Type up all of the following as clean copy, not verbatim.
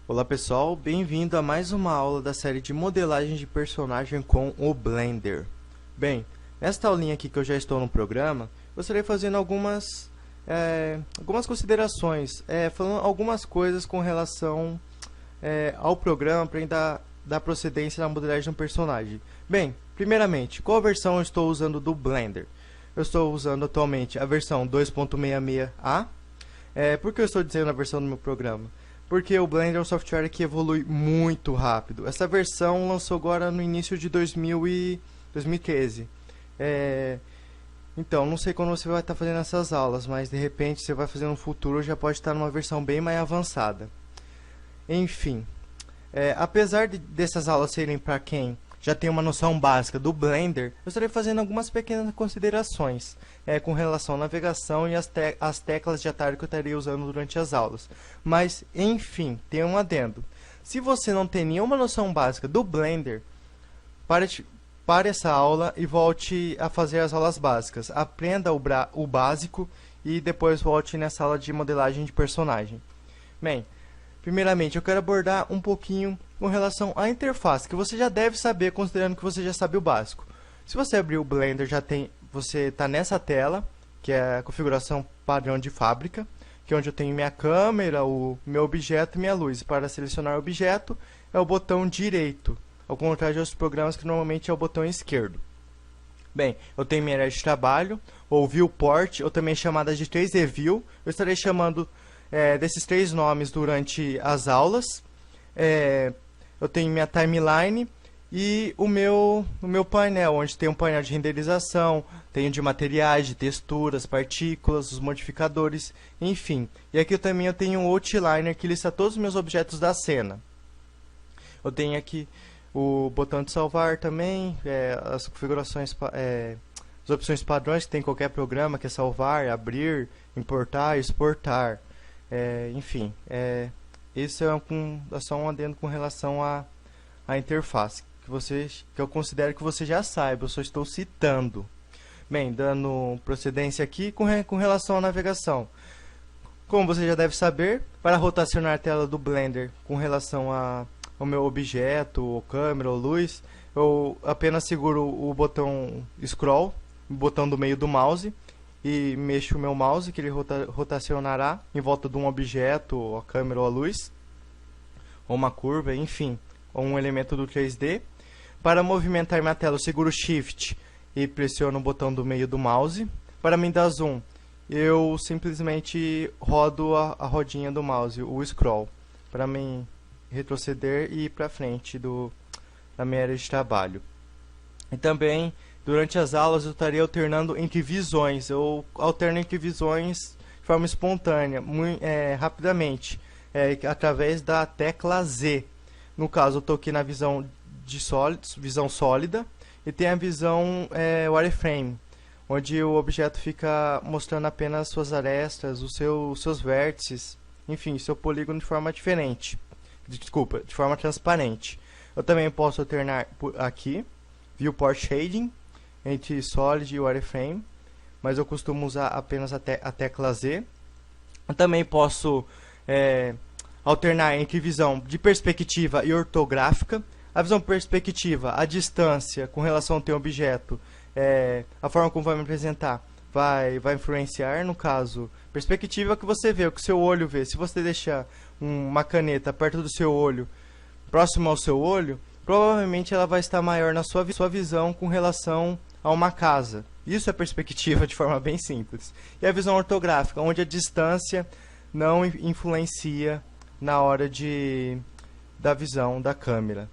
Olá pessoal, bem-vindo a mais uma aula da série de modelagem de personagem com o Blender. Bem, nesta aulinha aqui que eu já estou no programa, eu estarei fazendo algumas considerações, falando algumas coisas com relação ao programa para ainda dar procedência na modelagem de um personagem. Bem, primeiramente, qual versão eu estou usando do Blender? Eu estou usando atualmente a versão 2.66a. Por que eu estou dizendo a versão do meu programa? Porque o Blender é um software que evolui muito rápido. Essa versão lançou agora no início de 2013. Então, não sei quando você vai estar fazendo essas aulas, mas de repente você vai fazer no futuro, já pode estar numa versão bem mais avançada. Enfim, apesar dessas aulas serem para quem já tem uma noção básica do Blender, eu estarei fazendo algumas pequenas considerações com relação à navegação e as teclas de atalho que eu estarei usando durante as aulas. Mas, enfim, tem um adendo. Se você não tem nenhuma noção básica do Blender, pare essa aula e volte a fazer as aulas básicas. Aprenda o básico e depois volte nessa aula de modelagem de personagem. Bem, primeiramente, eu quero abordar um pouquinho com relação à interface, que você já deve saber, considerando que você já sabe o básico. Se você abrir o Blender, você está nessa tela, que é a configuração padrão de fábrica, que é onde eu tenho minha câmera, o meu objeto e minha luz. Para selecionar o objeto, é o botão direito, ao contrário de outros programas que normalmente é o botão esquerdo. Bem, eu tenho minha área de trabalho, ou viewport, ou também chamada de 3D View. Eu estarei chamando desses três nomes durante as aulas. Eu tenho minha timeline e o meu painel, onde tem um painel de renderização, tenho de materiais, de texturas, partículas, os modificadores, enfim. E aqui também eu tenho um outliner que lista todos os meus objetos da cena. Eu tenho aqui o botão de salvar também, as configurações, as opções padrões que tem em qualquer programa, que é salvar, abrir, importar, exportar. Enfim, isso é só um adendo com relação à interface, que eu considero que você já saiba, eu só estou citando. Bem, dando procedência aqui com relação à navegação. Como você já deve saber, para rotacionar a tela do Blender com relação ao meu objeto, ou câmera, ou luz, eu apenas seguro o botão Scroll, o botão do meio do mouse, e mexo o meu mouse, que ele rotacionará em volta de um objeto, ou a câmera ou a luz, ou uma curva, enfim, ou um elemento do 3D. Para movimentar minha tela, eu seguro o Shift e pressiono o botão do meio do mouse. Para me dar zoom, eu simplesmente rodo a rodinha do mouse, o scroll, para me retroceder e ir para frente da minha área de trabalho. E também, durante as aulas, eu estarei alternando entre visões. Eu alterno entre visões de forma espontânea, rapidamente, através da tecla Z. No caso, eu estou aqui na visão visão sólida, e tem a visão wireframe, onde o objeto fica mostrando apenas suas arestas, os seus vértices, enfim, seu polígono de forma diferente. Desculpa, de forma transparente. Eu também posso alternar aqui, Viewport Shading, entre Solid e Wireframe, mas eu costumo usar apenas a tecla Z. Eu também posso alternar entre visão de perspectiva e ortográfica. A visão perspectiva, a distância com relação ao teu objeto, a forma como vai me apresentar, vai influenciar. No caso, perspectiva é o que você vê, o que o seu olho vê. Se você deixar uma caneta perto do seu olho, próximo ao seu olho, provavelmente ela vai estar maior na sua visão com relação a uma casa. Isso é perspectiva de forma bem simples. E a visão ortográfica, onde a distância não influencia na hora da visão da câmera,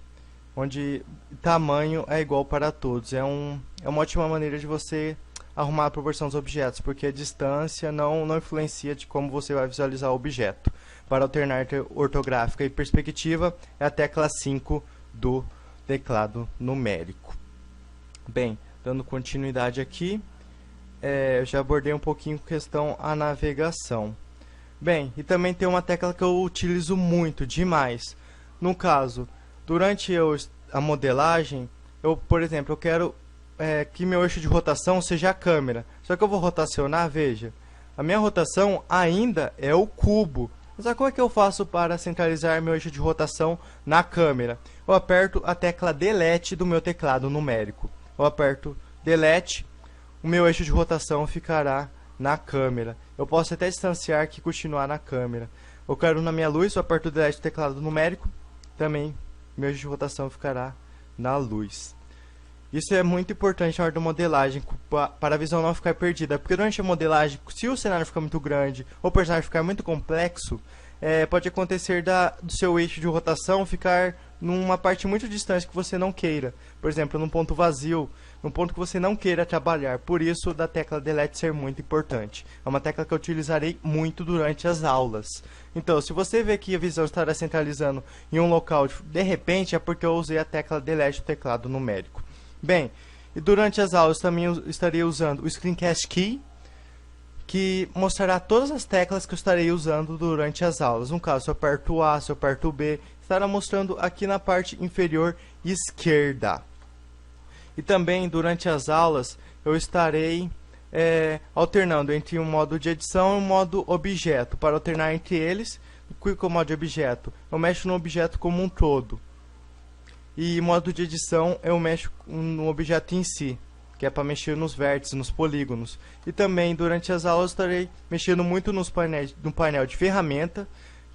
onde tamanho é igual para todos. É uma ótima maneira de você arrumar a proporção dos objetos, porque a distância não influencia de como você vai visualizar o objeto. Para alternar entre ortográfica e perspectiva, é a tecla 5 do teclado numérico. Bem, dando continuidade aqui, eu já abordei um pouquinho questão a navegação. Bem, e também tem uma tecla que eu utilizo muito, demais. No caso, durante a modelagem, por exemplo, eu quero que meu eixo de rotação seja a câmera. Só que eu vou rotacionar, veja, a minha rotação ainda é o cubo. Mas como é que eu faço para centralizar meu eixo de rotação na câmera? Eu aperto a tecla Delete do meu teclado numérico. Eu aperto Delete, o meu eixo de rotação ficará na câmera. Eu posso até distanciar aqui e continuar na câmera. Eu quero na minha luz, eu aperto o Delete do teclado numérico, também meu eixo de rotação ficará na luz. Isso é muito importante na hora da modelagem, para a visão não ficar perdida. Porque durante a modelagem, se o cenário ficar muito grande ou o personagem ficar muito complexo, pode acontecer do seu eixo de rotação ficar numa parte muito distante que você não queira. Por exemplo, num ponto vazio, num ponto que você não queira trabalhar. Por isso, da tecla Delete ser muito importante. É uma tecla que eu utilizarei muito durante as aulas. Então, se você vê que a visão estará centralizando em um local, de repente, é porque eu usei a tecla Delete do teclado numérico. Bem, e durante as aulas também eu estarei usando o Screencast Key, que mostrará todas as teclas que eu estarei usando durante as aulas. No caso, se eu aperto o A, se eu aperto o B, estará mostrando aqui na parte inferior esquerda. E também, durante as aulas, eu estarei alternando entre um modo de edição e um modo objeto. Para alternar entre eles, com o modo de objeto, eu mexo no objeto como um todo. E modo de edição eu mexo no objeto em si, que é para mexer nos vértices, nos polígonos. E também durante as aulas estarei mexendo muito no painel de ferramenta,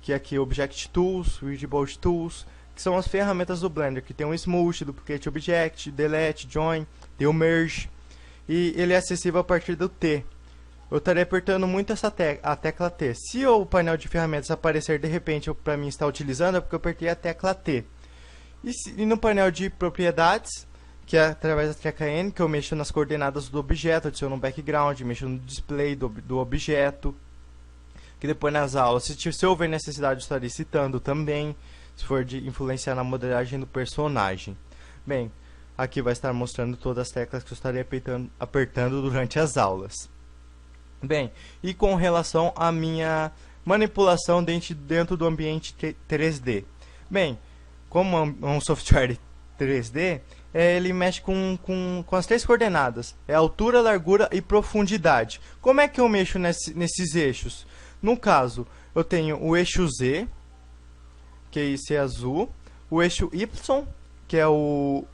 que é aqui Object Tools, Widget Tools, que são as ferramentas do Blender, que tem o Smooth, Duplicate Object, Delete, Join, tem o Merge, e ele é acessível a partir do T. Eu estarei apertando muito a tecla T. Se o painel de ferramentas aparecer de repente para mim estar utilizando, é porque eu apertei a tecla T. E no painel de propriedades, que é através da tecla N, que eu mexo nas coordenadas do objeto, adiciono um background, mexo no display do objeto, que depois nas aulas, se houver necessidade, eu estarei citando também, se for de influenciar na modelagem do personagem. Bem, aqui vai estar mostrando todas as teclas que eu estarei apertando durante as aulas. Bem, e com relação à minha manipulação dentro do ambiente 3D. Bem, como é um software 3D, ele mexe com as três coordenadas. É altura, largura e profundidade. Como é que eu mexo nesses eixos? No caso, eu tenho o eixo Z, que esse é azul, o eixo Y, que é o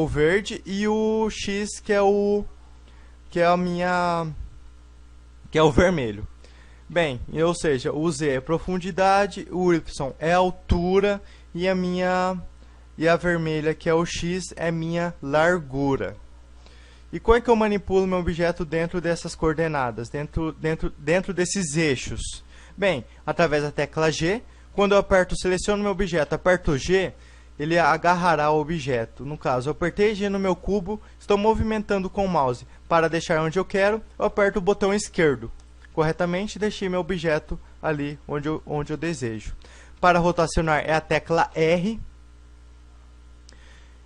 verde, e o X, que é o vermelho. Bem, ou seja, o Z é profundidade, o Y é altura e a vermelha, que é o X, é minha largura. E como é que eu manipulo meu objeto dentro dessas coordenadas, dentro desses eixos? Bem, através da tecla G. Quando eu seleciono meu objeto, aperto G, ele agarrará o objeto. No caso, eu apertei G no meu cubo, estou movimentando com o mouse para deixar onde eu quero, eu aperto o botão esquerdo. Corretamente, deixei meu objeto ali onde eu desejo. Para rotacionar é a tecla R.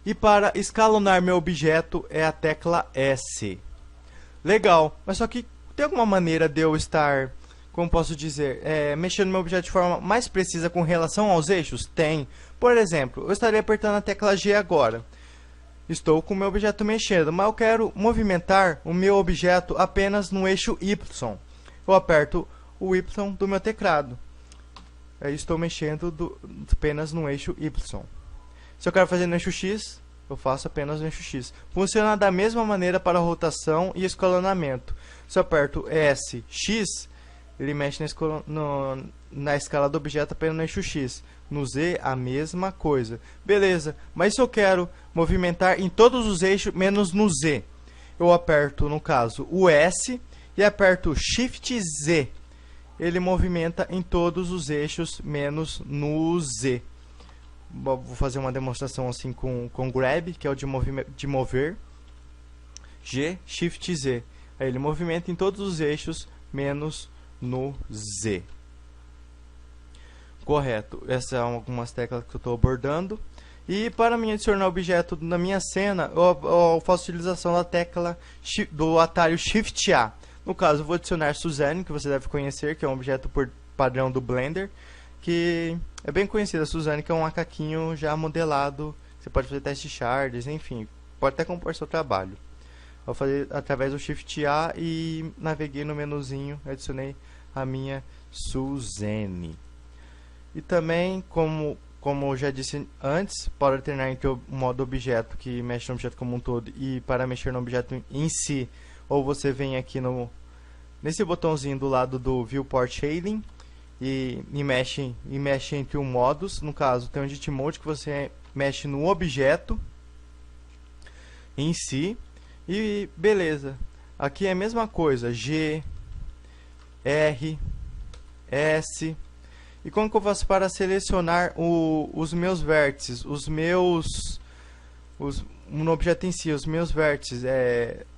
E para escalonar meu objeto é a tecla S. Legal, mas só que tem alguma maneira de eu estar, como posso dizer, mexendo no meu objeto de forma mais precisa com relação aos eixos? Tem. Por exemplo, eu estarei apertando a tecla G agora. Estou com o meu objeto mexendo, mas eu quero movimentar o meu objeto apenas no eixo Y. Eu aperto o Y do meu teclado. Aí estou mexendo apenas no eixo Y. Se eu quero fazer no eixo X, eu faço apenas no eixo X. Funciona da mesma maneira para rotação e escalonamento. Se eu aperto S, X, ele mexe na escala do objeto apenas no eixo X. No Z, a mesma coisa. Beleza, mas se eu quero movimentar em todos os eixos, menos no Z, eu aperto, no caso, o S e aperto Shift Z. Ele movimenta em todos os eixos, menos no Z. Vou fazer uma demonstração assim com Grab, que é o de mover. G, Shift Z. Aí ele movimenta em todos os eixos, menos no Z. Correto. Essas são algumas teclas que eu estou abordando. E para mim adicionar objeto na minha cena, eu faço utilização da tecla do atalho Shift A. No caso, eu vou adicionar Suzanne, que você deve conhecer, que é um objeto por padrão do Blender, que é bem conhecida. A Suzanne, que é um macaquinho já modelado. Você pode fazer teste de shards, enfim, pode até compor seu trabalho. Vou fazer através do Shift A e naveguei no menuzinho, adicionei a minha Suzanne. E também, como eu já disse antes, para alternar entre o modo objeto, que mexe no objeto como um todo, e para mexer no objeto em si, ou você vem aqui nesse botãozinho do lado do Viewport Shading e mexe entre um modos. No caso, tem o Edit Mode, que você mexe no objeto em si. E beleza. Aqui é a mesma coisa, G, R, S. E como que eu faço para selecionar os meus vértices, no objeto em si, os meus vértices,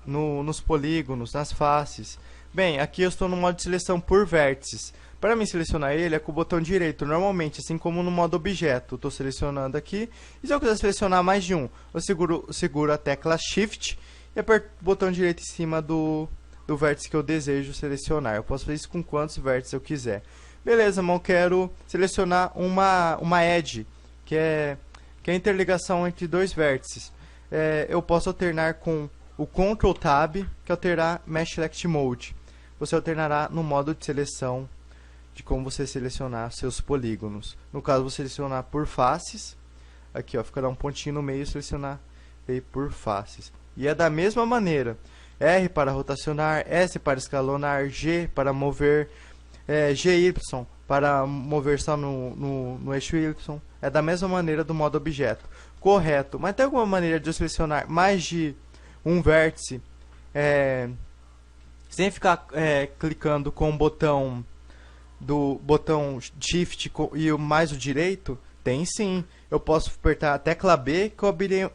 nos polígonos, nas faces? Bem, aqui eu estou no modo de seleção por vértices. Para mim selecionar ele é com o botão direito, normalmente, assim como no modo objeto. Estou selecionando aqui. E se eu quiser selecionar mais de um, eu seguro a tecla Shift e aperto o botão direito em cima do vértice que eu desejo selecionar. Eu posso fazer isso com quantos vértices eu quiser. Beleza, mas eu quero selecionar uma edge, que é a interligação entre dois vértices. Eu posso alternar com o Ctrl Tab, que é alterar Mesh Select Mode. Você alternará no modo de seleção de como você selecionar seus polígonos. No caso, vou selecionar por faces. Aqui, ó, ficará um pontinho no meio, selecionar por faces. E é da mesma maneira. R para rotacionar, S para escalonar, G para mover, GY para mover só no eixo Y. É da mesma maneira do modo objeto. Correto. Mas tem alguma maneira de eu selecionar mais de um vértice sem ficar clicando com o botão Shift e mais o direito? Tem sim. Eu posso apertar a tecla B, que eu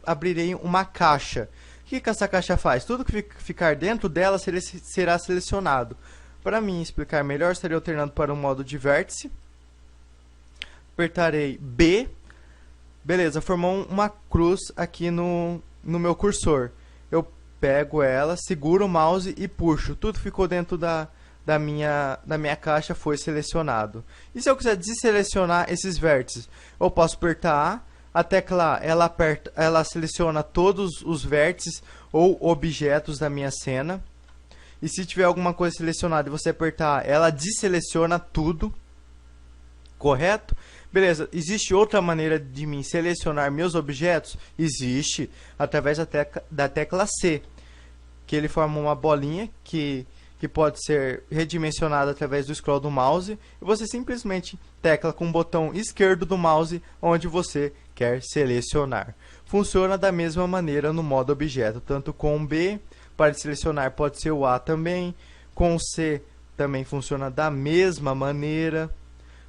abrirei uma caixa. O que essa caixa faz? Tudo que ficar dentro dela será selecionado. Para mim explicar melhor, estarei alternando para o modo de vértice. Apertarei B. Beleza, formou uma cruz aqui no meu cursor. Eu pego ela, seguro o mouse e puxo. Tudo ficou dentro da minha caixa, foi selecionado. E se eu quiser desselecionar esses vértices? Eu posso apertar A tecla A, ela seleciona todos os vértices ou objetos da minha cena. E se tiver alguma coisa selecionada e você apertar A, ela deseleciona tudo. Correto? Beleza, existe outra maneira de mim selecionar meus objetos? Existe, através da tecla C, que ele forma uma bolinha que pode ser redimensionada através do scroll do mouse, e você simplesmente tecla com o botão esquerdo do mouse onde você quer selecionar. Funciona da mesma maneira no modo objeto, tanto com B, para selecionar pode ser o A também, com C também funciona da mesma maneira,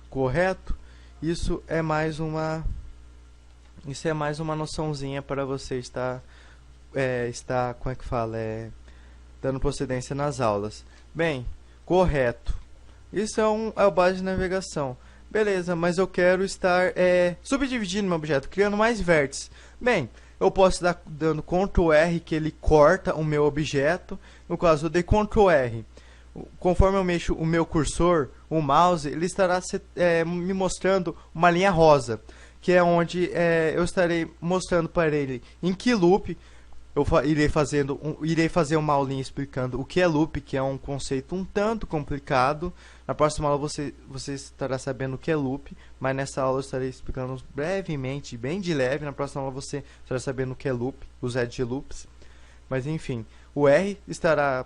correto? Isso é mais uma noçãozinha para você estar como é que fala? Dando procedência nas aulas. Bem, correto. Isso é o base de navegação. Beleza, mas eu quero estar subdividindo meu objeto, criando mais vértices. Bem, eu posso estar dando Ctrl R, que ele corta o meu objeto. No caso, eu dei Ctrl R. Conforme eu mexo o meu cursor, o mouse, ele estará me mostrando uma linha rosa, que é onde eu estarei mostrando para ele em que loop. Eu irei fazer uma aulinha explicando o que é loop, que é um conceito um tanto complicado. Na próxima aula você estará sabendo o que é loop, mas nessa aula eu estarei explicando brevemente, bem de leve. Na próxima aula você estará sabendo o que é loop, os edge loops. Mas enfim, o R estará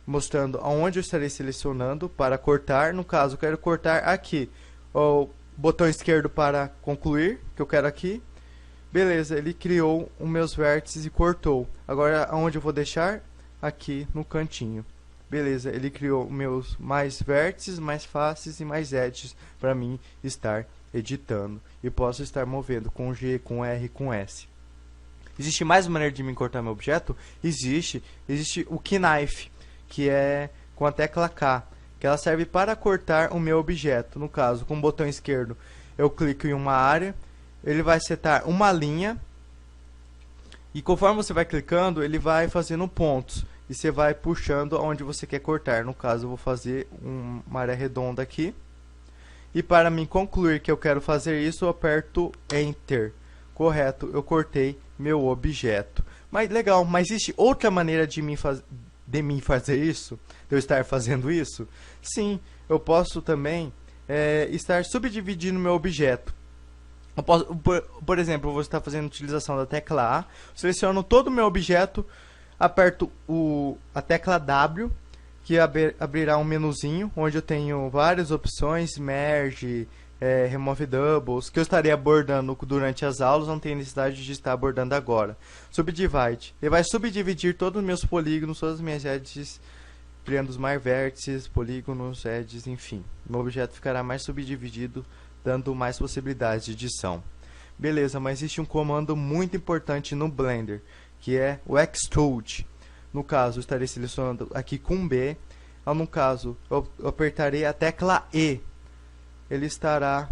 mostrando aonde eu estarei selecionando para cortar. No caso, eu quero cortar aqui. O botão esquerdo para concluir, que eu quero aqui. Beleza, ele criou os meus vértices e cortou. Agora, aonde eu vou deixar? Aqui no cantinho. Beleza, ele criou meus mais vértices, mais faces e mais edges para mim estar editando. E posso estar movendo com G, com R, com S. Existe mais uma maneira de me cortar meu objeto? Existe o Knife, que é com a tecla K, que ela serve para cortar o meu objeto. No caso, com o botão esquerdo, eu clico em uma área. Ele vai setar uma linha e conforme você vai clicando, ele vai fazendo pontos e você vai puxando onde você quer cortar. No caso, eu vou fazer uma área redonda aqui. E para me concluir que eu quero fazer isso, eu aperto Enter. Correto, eu cortei meu objeto. Mas legal, mas existe outra maneira de mim fazer isso? De eu estar fazendo isso? Sim, eu posso também estar subdividindo meu objeto. Eu posso, por exemplo, eu vou estar fazendo utilização da tecla A, seleciono todo o meu objeto, aperto a tecla W, que abrirá um menuzinho, onde eu tenho várias opções, Merge, Remove Doubles, que eu estarei abordando durante as aulas, não tenho necessidade de estar abordando agora. Subdivide, ele vai subdividir todos os meus polígonos, todas as minhas edges, criando os mais vértices, polígonos, edges, enfim. Meu objeto ficará mais subdividido, dando mais possibilidades de edição. Beleza, mas existe um comando muito importante no Blender, que é o Extrude. No caso, eu estarei selecionando aqui com B. No caso, eu apertarei a tecla E. Ele estará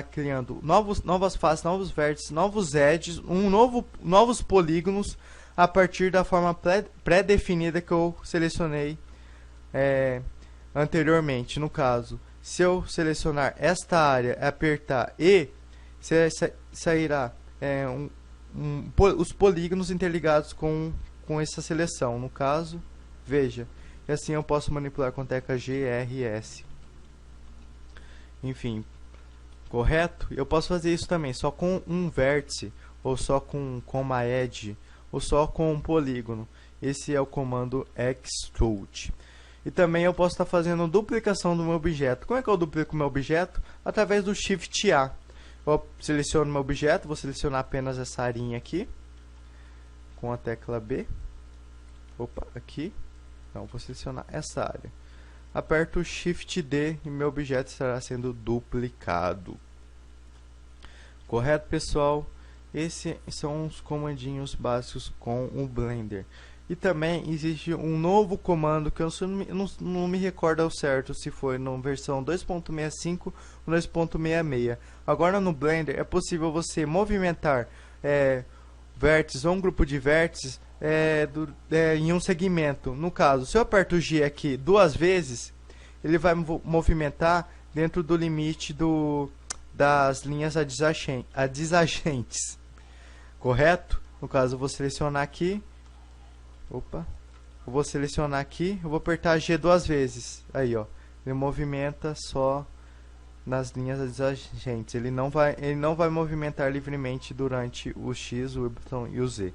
criando novas faces, novos vértices, novos edges, novos polígonos a partir da forma pré-definida que eu selecionei anteriormente. No caso, se eu selecionar esta área e apertar E, sairá os polígonos interligados com essa seleção. No caso, veja, e assim eu posso manipular com a tecla G, R e S. Enfim, correto? Eu posso fazer isso também só com um vértice, ou só com uma edge, ou só com um polígono. Esse é o comando Extrude. E também eu posso estar fazendo duplicação do meu objeto. Como é que eu duplico o meu objeto? Através do Shift A. Eu seleciono meu objeto, vou selecionar apenas essa arinha aqui, com a tecla B. Opa, aqui. Então, vou selecionar essa área. Aperto o Shift D e meu objeto estará sendo duplicado. Correto, pessoal? Esses são os comandinhos básicos com o Blender. E também existe um novo comando que eu não me recordo ao certo se foi na versão 2.65 ou 2.66. Agora no Blender é possível você movimentar vértices ou um grupo de vértices em um segmento. No caso, se eu aperto o G aqui duas vezes, ele vai movimentar dentro do limite das linhas adjacentes. Correto? No caso, eu vou selecionar aqui. Opa, eu vou selecionar aqui, eu vou apertar G duas vezes. Aí, ó, ele movimenta só nas linhas adjacentes. Ele não vai movimentar livremente durante o X, o Y e o Z.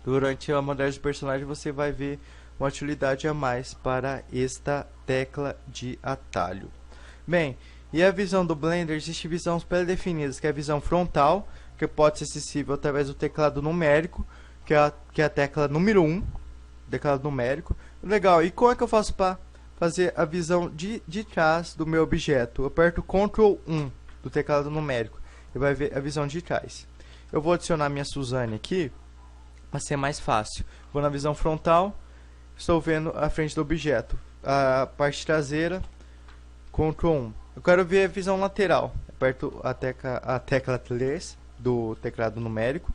Durante a modelagem do personagem você vai ver uma utilidade a mais para esta tecla de atalho. Bem, e a visão do Blender, existe visões pré-definidas, que é a visão frontal, que pode ser acessível através do teclado numérico, que é a tecla número 1, teclado numérico. Legal, e como é que eu faço para fazer a visão de trás do meu objeto? Eu aperto Ctrl 1 do teclado numérico e vai ver a visão de trás. Eu vou adicionar minha Suzane aqui, para ser mais fácil. Vou na visão frontal, estou vendo a frente do objeto, a parte traseira, Ctrl 1. Eu quero ver a visão lateral, aperto a tecla 3 do teclado numérico.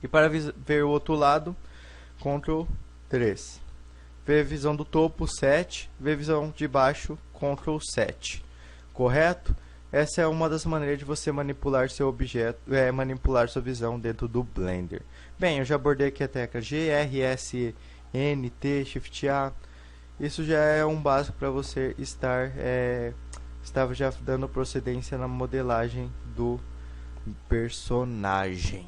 E para ver o outro lado, Ctrl 3. Ver a visão do topo, 7. Ver a visão de baixo, Ctrl 7. Correto? Essa é uma das maneiras de você manipular seu objeto, manipular sua visão dentro do Blender. Bem, eu já abordei aqui a tecla G, R, S, N, T, Shift A. Isso já é um básico para você estar já dando procedência na modelagem do personagem.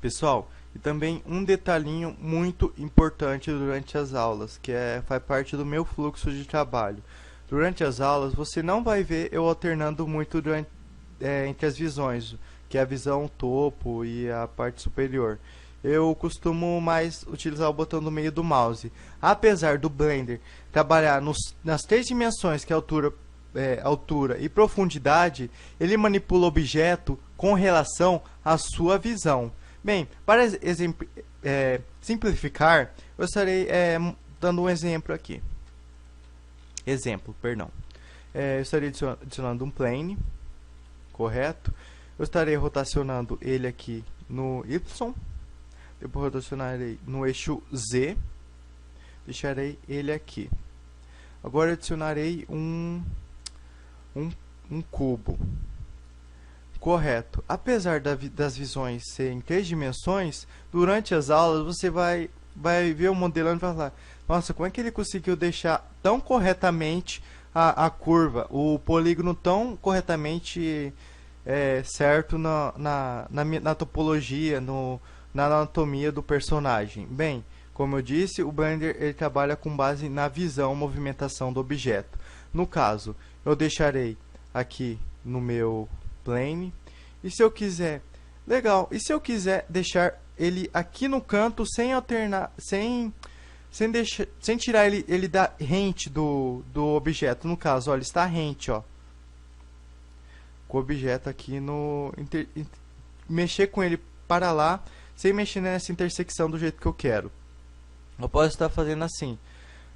Pessoal, e também um detalhinho muito importante durante as aulas, que faz parte do meu fluxo de trabalho. Durante as aulas, você não vai ver eu alternando muito entre as visões, que é a visão topo e a parte superior. Eu costumo mais utilizar o botão do meio do mouse. Apesar do Blender trabalhar nas três dimensões, que é altura e profundidade, ele manipula o objeto com relação à sua visão. Bem, para simplificar, eu estarei dando um exemplo aqui. Eu estarei adicionando um plane, correto? Eu estarei rotacionando ele aqui no Y, depois rotacionarei no eixo Z, deixarei ele aqui. Agora adicionarei um cubo. Correto. Apesar das visões serem em três dimensões, durante as aulas você vai vai ver o modelando e vai falar: nossa, como é que ele conseguiu deixar tão corretamente a curva, o polígono tão corretamente certo na topologia, na anatomia do personagem? Bem, como eu disse, o Blender ele trabalha com base na visão, movimentação do objeto. No caso, eu deixarei aqui no meu plane. E se eu quiser, legal, e se eu quiser deixar ele aqui no canto sem alternar, sem tirar ele da rente do objeto. No caso, ó, ele está rente, ó, com o objeto aqui no mexer com ele para lá, sem mexer nessa intersecção do jeito que eu quero. Eu posso estar fazendo assim.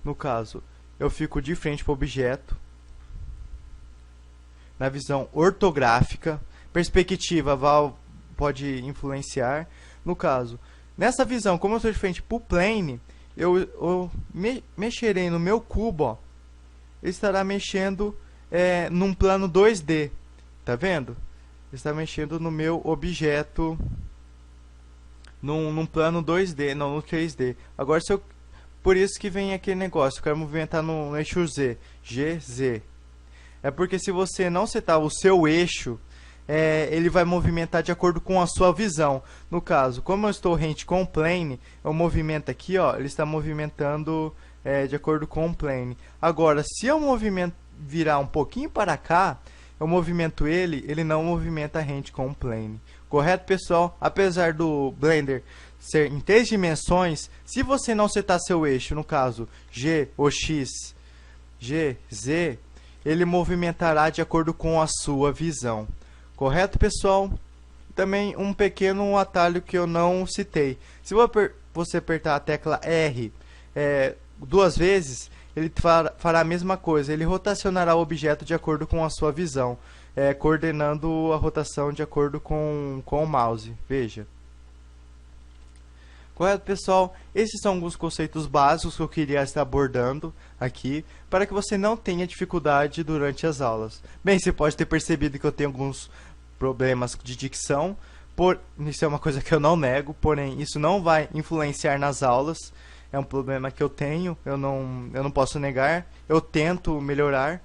No caso, eu fico de frente para o objeto, na visão ortográfica. Perspectiva pode influenciar. No caso, nessa visão, como eu estou de frente para o plane, eu mexerei no meu cubo, ó, ele estará mexendo num plano 2D. Tá vendo? Ele está mexendo no meu objeto num plano 2D, não no 3D. Agora, por isso que vem aquele negócio, eu quero movimentar no eixo Z, GZ. É porque se você não setar o seu eixo, ele vai movimentar de acordo com a sua visão. No caso, como eu estou rente com o plane, eu movimento aqui, ó, ele está movimentando de acordo com o plane. Agora, se eu virar um pouquinho para cá, eu movimento ele não movimenta rente com o plane. Correto, pessoal? Apesar do Blender ser em 3 dimensões, se você não setar seu eixo, no caso G ou X, G, Z, ele movimentará de acordo com a sua visão. Correto, pessoal? Também um pequeno atalho que eu não citei. Se você apertar a tecla R 2 vezes, ele fará a mesma coisa. Ele rotacionará o objeto de acordo com a sua visão, coordenando a rotação de acordo com o mouse. Veja. Correto, pessoal? Esses são alguns conceitos básicos que eu queria estar abordando aqui, para que você não tenha dificuldade durante as aulas. Bem, você pode ter percebido que eu tenho alguns problemas de dicção, isso é uma coisa que eu não nego, porém isso não vai influenciar nas aulas. É um problema que eu tenho, eu não posso negar. Eu tento melhorar,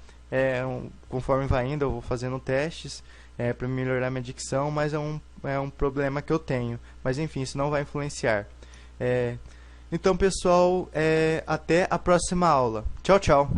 conforme vai indo, eu vou fazendo testes para melhorar minha dicção, mas é um problema que eu tenho. Mas enfim, isso não vai influenciar. Então, pessoal, até a próxima aula. Tchau, tchau.